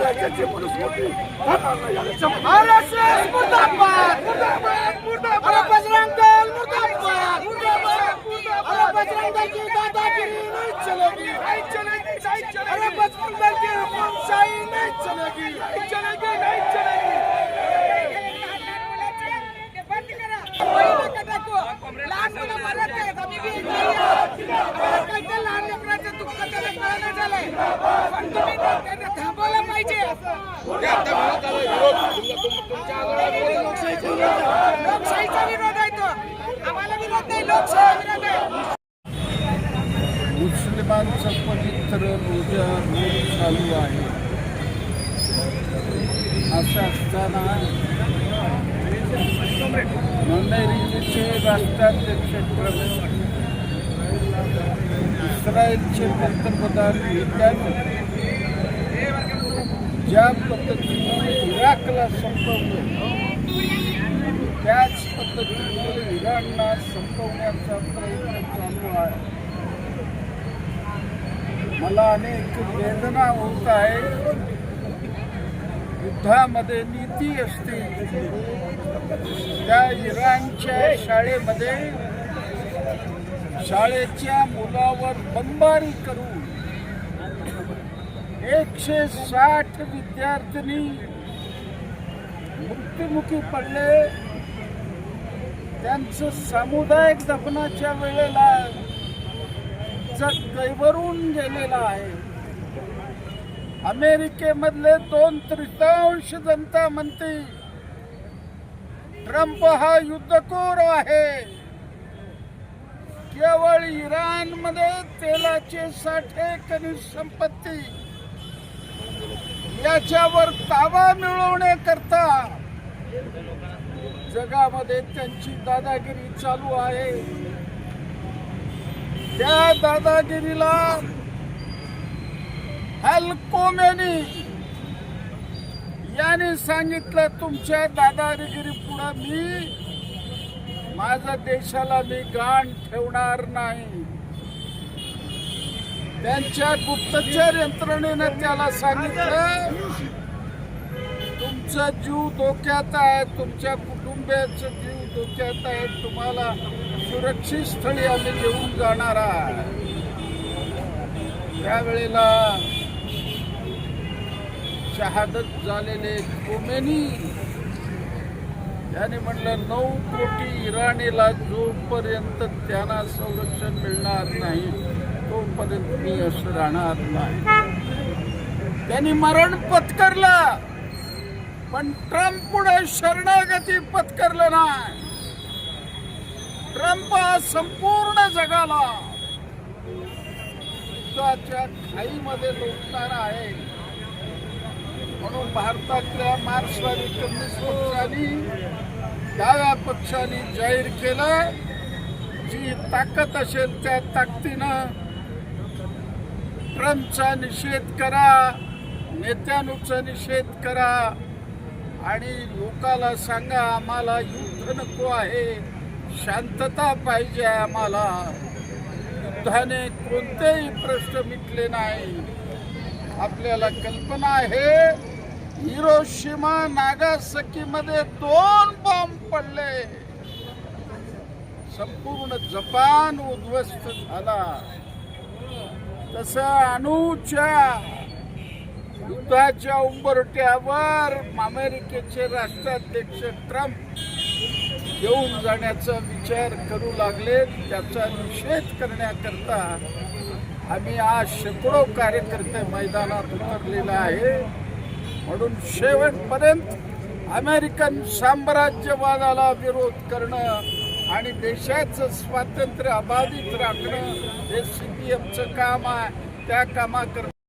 राज्याची मनुस्मृती RSS मुर्दाबाद अरे बजरंग दल मुर्दाबाद अरे बजरंग दल की दादागिरी नहीं चलेगी अरे बजरंग दल की हुकुमशाही नहीं चलेगी लहान मुलं मरत आहेत आम्ही बी काही लहान लेकरांचं दुःख त्याला कळणं झालंय पण तुम्ही त्यांना थांबवलं पाहिजे लोकशाहीचा विरोध आहे तो आम्हाला विरोध नाही लोकशाही विरोध आहे मुस्लिमांचं पवित्र रोजा रोज चालू आहे असं असताना अमेरिकेचे राष्ट्राध्यक्ष ट्रम्प इस्रायलचे पंतप्रधान नेत्याने ज्या पद्धतीने इराकला संपवलं त्याच पद्धतीने इराणला संपवण्याचा प्रयत्न चालू आहे. मला अनेक वेदना होत आहे. युद्धामध्ये नीती असते. त्या इराणच्या शाळेमध्ये शाळेच्या मुलावर बंबारी करून 160 विद्यार्थिनी मृत्युमुखी पडले. त्यांचं सामुदायिक दफनाच्या वेळेला जग गैवरून गेलेला आहे. अमेरिकेमधले 2/3 जनता म्हणते ट्रम्प हा युद्धखोर आहे. केवळ इराणमध्ये तेलाचे साठे खनिज संपत्ती याच्यावर ताबा मिळवण्याकरता जगामध्ये त्यांची दादागिरी चालू आहे. त्या दादागिरीला अल खोमेनी याने सांगितलं तुमच्या दादागिरी पुढे मी माझ्या देशाला मी गाण ठेवणार नाही. त्यांच्या गुप्तचर यंत्रणेनं त्याला सांगितलं तुमचा जीव धोक्यात आहे, तुमच्या कुटुंबियाचा जीव धोक्यात आहे, तुम्हाला सुरक्षित स्थळी आम्ही घेऊन जाणार आहे. त्यावेळेला शहादत झालेले खोमेनी याने म्हणलं 9 कोटी इराणीला जोपर्यंत त्यांना संरक्षण मिळणार नाही तोपर्यंत मी असं राहणार नाही. त्यांनी मरण पत्करलं पण ट्रम्प पुढे शरणागती पत्करलं नाही. ट्रम्प हा संपूर्ण जगाला युद्धाच्या खाईमध्ये लोटणारा आहे. म्हणून भारतातल्या मार्क्सवादी कम्युनिस्ट पक्षाने डाव्या पक्षाने जाहीर केलं जी ताकद असेल त्या ताकदीनं ट्रम्पचा निषेध करा, नेत्यानुचा निषेध करा आणि लोकाला सांगा आम्हाला युद्ध नको आहे, शांतता पाहिजे आम्हाला. युद्धाने कोणतेही प्रश्न मिटले नाही. आपल्याला कल्पना आहे हिरोशिमा नागासाकीमध्ये 2 बॉम्ब पडले, संपूर्ण जपान उद्ध्वस्त झाला. तसं अणूच्या युद्धाच्या उंबरठ्यावर अमेरिकेचे राष्ट्राध्यक्ष ट्रम्प येऊन जाण्याचा विचार करू लागले. त्याचा निषेध करण्याकरता आम्ही आज शेकडो कार्यकर्ते मैदानात उतरलेला आहे. म्हणून शेवटपर्यंत अमेरिकन साम्राज्यवादाला विरोध करणं आणि देशाचं स्वातंत्र्य अबाधित राखणं हे CPMचं काम आहे. त्या कामाकरता